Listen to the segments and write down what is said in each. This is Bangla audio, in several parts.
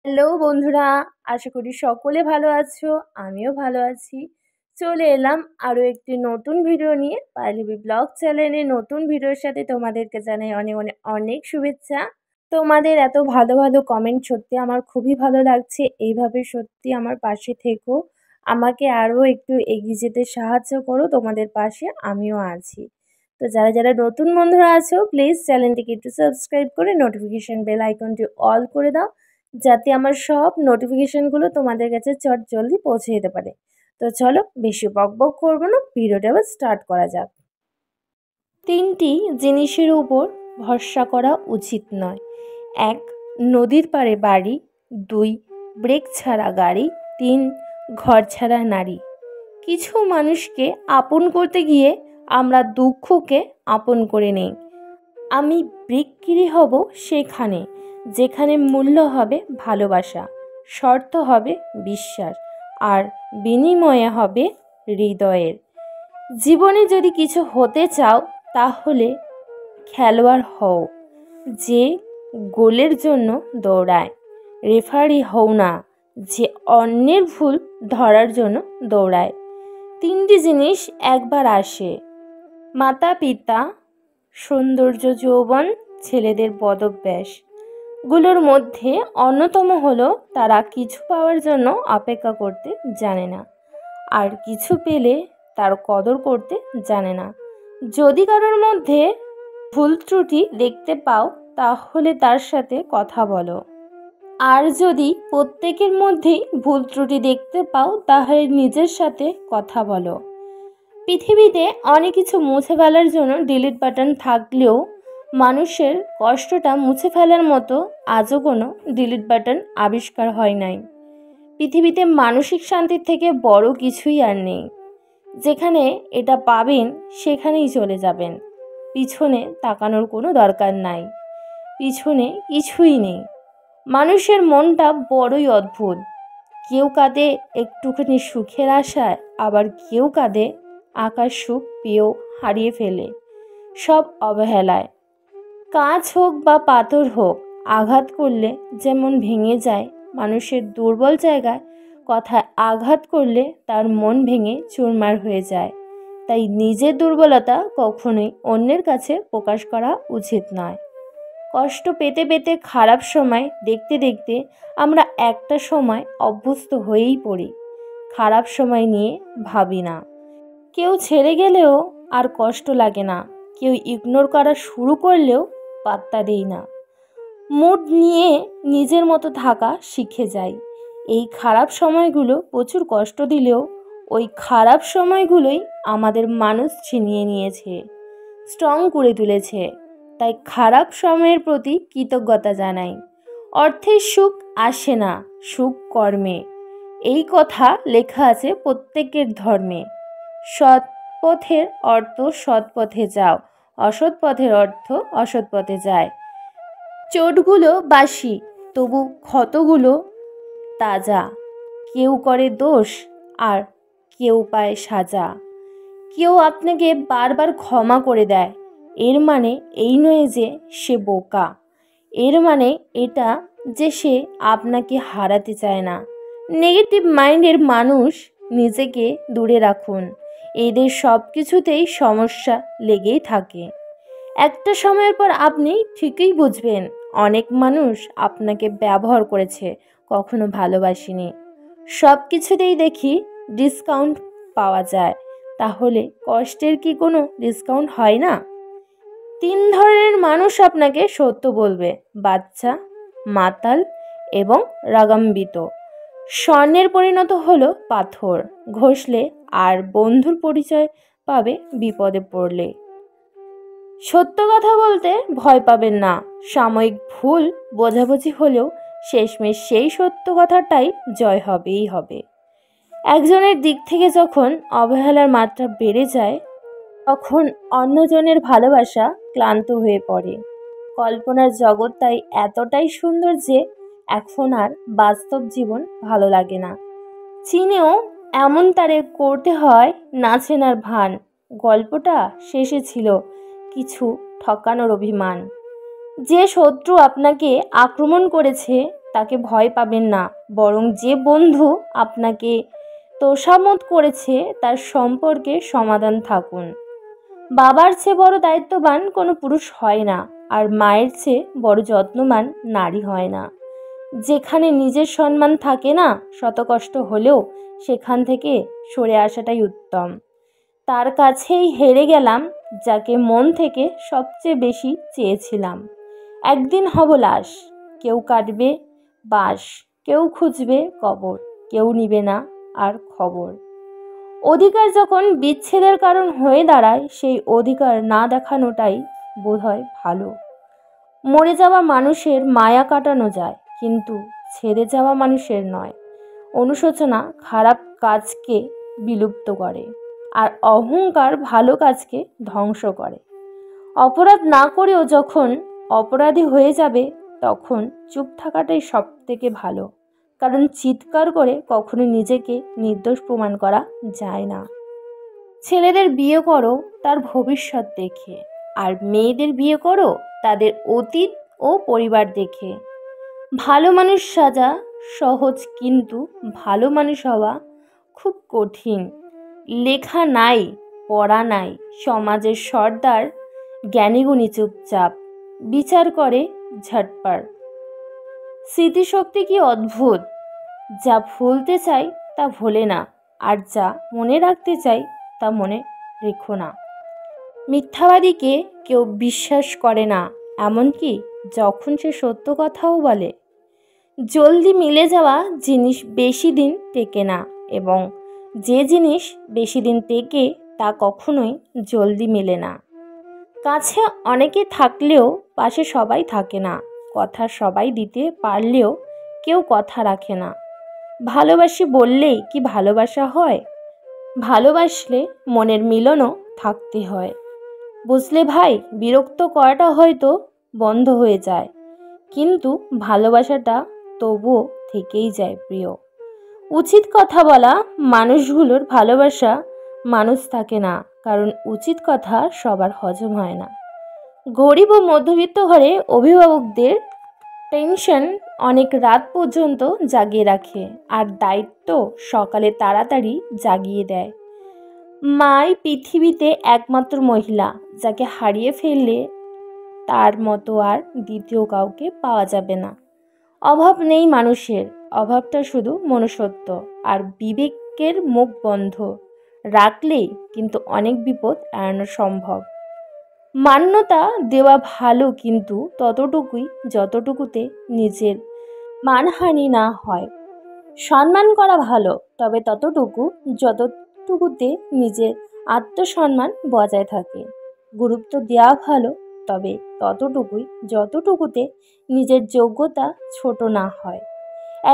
হ্যালো বন্ধুরা, আশা করি সকলে ভালো আছো। আমিও ভালো আছি। চলে এলাম আরও একটি নতুন ভিডিও নিয়ে। পায়েলুবি ব্লগ চ্যানেলে নতুন ভিডিওর সাথে তোমাদেরকে জানাই অনেক অনেক অনেক শুভেচ্ছা। তোমাদের এত ভালো ভালো কমেন্ট সত্যি আমার খুবই ভালো লাগছে। এইভাবে সত্যি আমার পাশে থেকো, আমাকে আরও একটু এগিয়ে যেতে সাহায্য করো। তোমাদের পাশে আমিও আছি। তো যারা যারা নতুন বন্ধুরা আছো প্লিজ চ্যানেলটিকে একটু সাবস্ক্রাইব করে নোটিফিকেশান বেল আইকনটি অল করে দাও, যাতে আমার সব নোটিফিকেশানগুলো তোমাদের কাছে জলদি পৌঁছে যেতে পারে। তো চলো বেশি বকবক করবো না, ভিডিওটা আবার স্টার্ট করা যাক। 3টি জিনিসের উপর ভরসা করা উচিত নয়। 1. নদীর পাড়ে বাড়ি। 2. ব্রেক ছাড়া গাড়ি। 3. ঘর ছাড়া নারী। কিছু মানুষকে আপন করতে গিয়ে আমরা দুঃখকে আপন করে নেই। আমি বিক্রি হব সেখানে যেখানে মূল্য হবে ভালোবাসা, শর্ত হবে বিশ্বাস, আর বিনিময়ে হবে হৃদয়ের। জীবনে যদি কিছু হতে চাও তাহলে খেলোয়াড় হও যে গোলের জন্য দৌড়ায়। রেফারি হও না যে অন্যের ভুল ধরার জন্য দৌড়ায়। 3টি জিনিস একবার আসে: মাতা পিতা, সৌন্দর্য, যৌবন, ছেলেদের পদভ্যাস। গুলোর মধ্যে অন্যতম হলো তারা কিছু পাওয়ার জন্য অপেক্ষা করতে জানে না, আর কিছু পেলে তার কদর করতে জানে না। যদি কারোর মধ্যে ভুল ত্রুটি দেখতে পাও তাহলে তার সাথে কথা বলো, আর যদি প্রত্যেকের মধ্যেই ভুল ত্রুটি দেখতে পাও তাহলে নিজের সাথে কথা বলো। পৃথিবীতে অনেক কিছু মুছে ফেলার জন্য ডিলিট বাটন থাকলেও মানুষের কষ্টটা মুছে ফেলার মতো আজও কোনো ডিলিট বাটন আবিষ্কার হয় নাই। পৃথিবীতে মানসিক শান্তির থেকে বড় কিছুই আর নেই। যেখানে এটা পাবেন সেখানেই চলে যাবেন, পিছনে তাকানোর কোনো দরকার নাই। পিছনে কিছুই নেই। মানুষের মনটা বড়ই অদ্ভুত। কেউ কাঁদে একটুখানি সুখের আশায়, আবার কেউ কাঁদে আকাশ সুখ পেয়েও হারিয়ে ফেলে সব অবহেলায়। কাঁচ হোক বা পাথর হোক, আঘাত করলে যেমন ভেঙে যায়, মানুষের দুর্বল জায়গায় কথায় আঘাত করলে তার মন ভেঙে চুরমার হয়ে যায়। তাই নিজের দুর্বলতা কখনোই অন্যের কাছে প্রকাশ করা উচিত নয়। কষ্ট পেতে পেতে খারাপ সময় দেখতে দেখতে আমরা একটা সময় অভ্যস্ত হয়েই পড়ি। খারাপ সময় নিয়ে ভাবি না। কেউ ছেড়ে গেলেও আর কষ্ট লাগে না, কেউ ইগনোর করা শুরু করলেও পাত্তা দেই না। মুড নিয়ে নিজের মতো থাকা শিখে যাই। এই খারাপ সময়গুলো প্রচুর কষ্ট দিলেও ওই খারাপ সময়গুলোই আমাদের মানুষ ছিনিয়ে নিয়েছে, স্ট্রং করে তুলেছে। তাই খারাপ সময়ের প্রতি কৃতজ্ঞতা জানাই। অর্থের সুখ আসে না, সুখ কর্মে। এই কথা লেখা আছে প্রত্যেকের ধর্মে। সৎ পথের অর্থ সৎ পথে যাও, অসৎ পথের অর্থ অসৎ পথে যায়। চোটগুলো বাসি, তবু ক্ষতগুলো তাজা। কেউ করে দোষ আর কেউ পায় সাজা। কেউ আপনাকে বারবার ক্ষমা করে দেয়, এর মানে এই নয় যে সে বোকা। এর মানে এটা যে সে আপনাকে হারাতে চায় না। নেগেটিভ মাইন্ডের মানুষ নিজেকে দূরে রাখুন। এদের সব কিছুতেই সমস্যা লেগেই থাকে। একটা সময়ের পর আপনি ঠিকই বুঝবেন অনেক মানুষ আপনাকে ব্যবহার করেছে, কখনো ভালোবাসেনি। সব কিছুতেই দেখি ডিসকাউন্ট পাওয়া যায়, তাহলে কষ্টের কি কোনো ডিসকাউন্ট হয় না? 3 ধরনের মানুষ আপনাকে সত্য বলবে: বাচ্চা, মাতাল এবং রাগান্বিত। স্বর্ণের পরিণত হলো পাথর, ঘষলে আর বন্ধুর পরিচয় পাবে বিপদে পড়লে। সত্য কথা বলতে ভয় পাবেন না। সাময়িক ভুল বোঝাবুঝি হলেও শেষমেশ সেই সত্য কথাটাই জয় হবেই হবে। একজনের দিক থেকে যখন অবহেলার মাত্রা বেড়ে যায়, তখন অন্যজনের ভালোবাসা ক্লান্ত হয়ে পড়ে। কল্পনার জগৎ তাই এতটাই সুন্দর যে এখন আর বাস্তব জীবন ভালো লাগে না। চীনেও এমন তারে করতে হয় না চেনার ভান। গল্পটা শেষে ছিল কিছু ঠকানোর অভিমান। যে শত্রু আপনাকে আক্রমণ করেছে তাকে ভয় পাবেন না, বরং যে বন্ধু আপনাকে তোষামোদ করেছে তার সম্পর্কে সমাধান থাকুন। বাবার চেয়ে বড় দায়িত্ববান কোনো পুরুষ হয় না, আর মায়ের চেয়ে বড় যত্নবান নারী হয় না। যেখানে নিজের সম্মান থাকে না, শত কষ্ট হলেও সেখান থেকে সরে আসাটাই উত্তম। তার কাছেই হেরে গেলাম যাকে মন থেকে সবচেয়ে বেশি চেয়েছিলাম। একদিন হব লাশ, কেউ কাটবে বাঁশ, কেউ খুঁজবে কবর, কেউ নিবে না আর খবর। অধিকার যখন বিচ্ছেদের কারণ হয়ে দাঁড়ায়, সেই অধিকার না দেখানোটাই বোধহয় ভালো। মরে যাওয়া মানুষের মায়া কাটানো যায়, কিন্তু ছেড়ে যাওয়া মানুষের নয়। অনুশোচনা খারাপ কাজকে বিলুপ্ত করে, আর অহংকার ভালো কাজকে ধ্বংস করে। অপরাধ না করেও যখন অপরাধী হয়ে যাবে, তখন চুপ থাকাটাই সব থেকে ভালো, কারণ চিৎকার করে কখনো নিজেকে নির্দোষ প্রমাণ করা যায় না। ছেলেদের বিয়ে করো তার ভবিষ্যৎ দেখে, আর মেয়েদের বিয়ে করো তাদের অতীত ও পরিবার দেখে। ভালো মানুষ সাজা সহজ, কিন্তু ভালো মানুষ হওয়া খুব কঠিন। লেখা নাই, পড়া নাই, সমাজের সর্দার জ্ঞানীগুণী চুপচাপ, বিচার করে ঝটপট। স্মৃতিশক্তি কি অদ্ভুত! যা ভুলতে চাই তা ভোলে না, আর যা মনে রাখতে চাই তা মনে রেখো না। মিথ্যাবাদীকে কেউ বিশ্বাস করে না, এমনকি যখন সে সত্য কথাও বলে। জলদি মিলে যাওয়া জিনিস বেশি দিন টেকে না, এবং যে জিনিস বেশি দিন টেকে তা কখনোই জলদি মেলে না। কাছে অনেকে থাকলেও পাশে সবাই থাকে না। কথা সবাই দিতে পারলেও কেউ কথা রাখে না। ভালোবাসি বললেই কি ভালোবাসা হয়? ভালোবাসলে মনের মিলনও থাকতে হয়। বুঝলে ভাই, বিরক্ত করাটা হয়তো বন্ধ হয়ে যায়, কিন্তু ভালোবাসাটা তবুও থেকেই যায় প্রিয়। উচিত কথা বলা মানুষগুলোর ভালোবাসা মানুষ থাকে না, কারণ উচিত কথা সবার হজম হয় না। গরিব ও মধ্যবিত্ত ঘরে অভিভাবকদের টেনশন অনেক রাত পর্যন্ত জাগিয়ে রাখে, আর দায়িত্ব সকালে তাড়াতাড়ি জাগিয়ে দেয়। মাই পৃথিবীতে একমাত্র মহিলা যাকে হারিয়ে ফেললে তার মতো আর দ্বিতীয় কাউকে পাওয়া যাবে না। অভাব নেই মানুষের, অভাবটা শুধু মনুষ্যত্ব আর বিবেকের মুখ বন্ধ রাখলেই কিন্তু অনেক বিপদ এড়ানো সম্ভব। মান্যতা দেওয়া ভালো, কিন্তু ততটুকুই যতটুকুতে নিজের মানহানি না হয়। সম্মান করা ভালো, তবে ততটুকু যতটুকুতে নিজের আত্মসম্মান বজায় থাকে। গুরুত্ব দেওয়া ভালো, তবে ততটুকুই যতটুকুতে নিজের যোগ্যতা ছোট না হয়।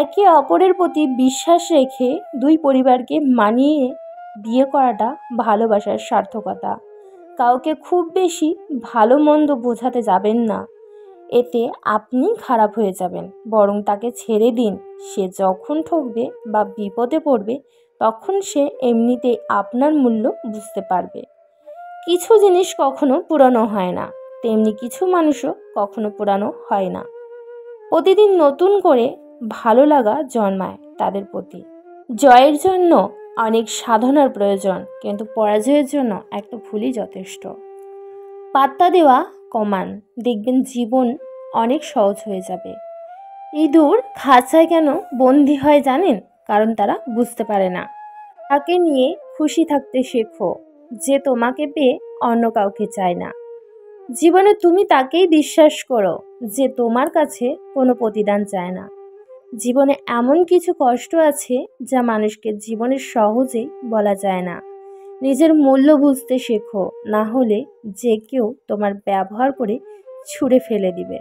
একে অপরের প্রতি বিশ্বাস রেখে দুই পরিবারকে মানিয়ে বিয়ে করাটা ভালোবাসার সার্থকতা। কাউকে খুব বেশি ভালো মন্দ বোঝাতে যাবেন না, এতে আপনি খারাপ হয়ে যাবেন। বরং তাকে ছেড়ে দিন। সে যখন ঠকবে বা বিপদে পড়বে, তখন সে এমনিতেই আপনার মূল্য বুঝতে পারবে। কিছু জিনিস কখনো পুরানো হয় না, তেমনি কিছু মানুষও কখনো পুরানো হয় না। প্রতিদিন নতুন করে ভালো লাগা জন্মায় তাদের প্রতি। জয়ের জন্য অনেক সাধনার প্রয়োজন, কিন্তু পরাজয়ের জন্য একটা ভুলই যথেষ্ট। পাত্তা দেওয়া কমান, দেখবেন জীবন অনেক সহজ হয়ে যাবে। ইঁদুর খাঁচায় কেন বন্দি হয় জানেন? কারণ তারা বুঝতে পারে না। তাকে নিয়ে খুশি থাকতে শেখো, যে তোমাকে পেয়ে অন্য কাউকে চায় না। জীবনে তুমি তাকেই বিশ্বাস করো যে তোমার কাছে কোনো প্রতিদান চায় না। জীবনে এমন কিছু কষ্ট আছে যা মানুষকে জীবনে সহজেই বলা যায় না। নিজের মূল্য বুঝতে শেখো, না হলে যে কেউ তোমার ব্যবহার করে ছুঁড়ে ফেলে দিবে।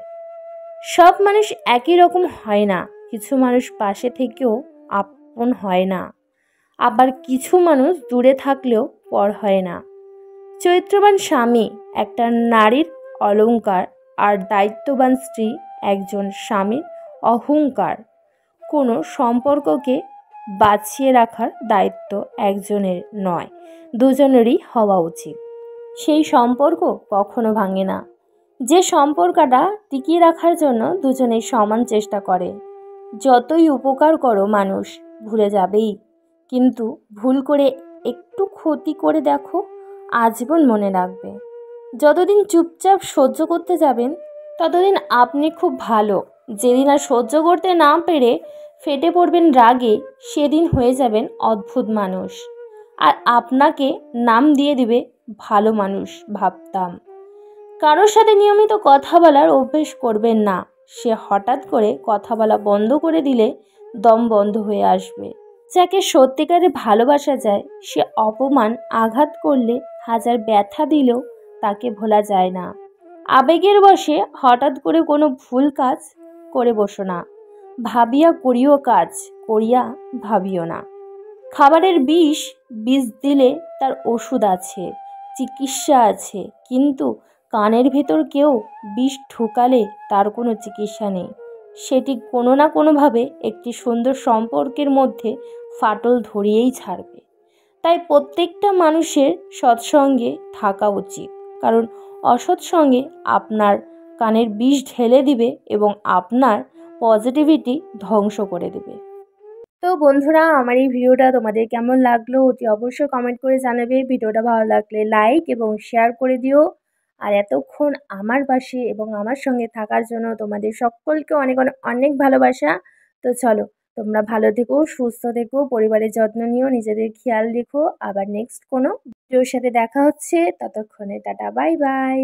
সব মানুষ একই রকম হয় না। কিছু মানুষ পাশে থেকেও আপন হয় না, আবার কিছু মানুষ দূরে থাকলেও পর হয় না। চরিত্রবান স্বামী একটা নারীর অলংকার, আর দায়িত্ববান স্ত্রী একজন স্বামীর অহংকার। কোনো সম্পর্ককে বাঁচিয়ে রাখার দায়িত্ব একজনের নয়, দুজনেরই হওয়া উচিত। সেই সম্পর্ক কখনো ভাঙে না যে সম্পর্কটা টিকিয়ে রাখার জন্য দুজনেই সমান চেষ্টা করে। যতই উপকার করো মানুষ ভুলে যাবেই, কিন্তু ভুল করে একটু ক্ষতি করে দেখো, আজীবন মনে রাখবে। যতদিন চুপচাপ সহ্য করতে যাবেন ততদিন আপনি খুব ভালো। যেদিন আর সহ্য করতে না পেরে ফেটে পড়বেন রাগে, সেদিন হয়ে যাবেন অদ্ভুত মানুষ। আর আপনাকে নাম দিয়ে দিবে ভালো মানুষ ভাবতাম। কারোর সাথে নিয়মিত কথা বলার অভ্যেস করবেন না। সে হঠাৎ করে কথা বলা বন্ধ করে দিলে দম বন্ধ হয়ে আসবে। যাকে সত্যিকারে ভালোবাসা যায় সে অপমান আঘাত করলে হাজার ব্যথা দিলেও তাকে ভোলা যায় না। আবেগের বশে হঠাৎ করে কোনো ভুল কাজ করে বসো না। ভাবিয়া করিও কাজ, করিয়া ভাবিও না। খাবারের বিষ দিলে তার ওষুধ আছে, চিকিৎসা আছে, কিন্তু কানের ভেতর কেউ বিষ ঢুকালে তার কোনো চিকিৎসা নেই। সেটি কোনো না কোনোভাবে একটি সুন্দর সম্পর্কের মধ্যে ফাটল ধরিয়েই ছাড়বে। তাই প্রত্যেকটা মানুষের সৎসঙ্গে থাকা উচিত, কারণ অসৎ সঙ্গে আপনার কানের বিষ ঢেলে দিবে এবং আপনার পজিটিভিটি ধ্বংস করে দেবে। তো বন্ধুরা, আমার এই ভিডিওটা তোমাদের কেমন লাগলো অতি অবশ্যই কমেন্ট করে জানাবে। ভিডিওটা ভালো লাগলে লাইক এবং শেয়ার করে দিও। আর এতক্ষণ আমার পাশে এবং আমার সঙ্গে থাকার জন্য তোমাদের সকলকে অনেক অনেক অনেক ভালোবাসা। তো চলো, তোমরা ভালো থেকো, সুস্থ থেকো, পরিবারের যত্ন নিও, নিজেদের খেয়াল রেখো। আবার নেক্সট কোনো ভিডিওর সাথে দেখা হচ্ছে, ততক্ষণে টাটা, বাই বাই।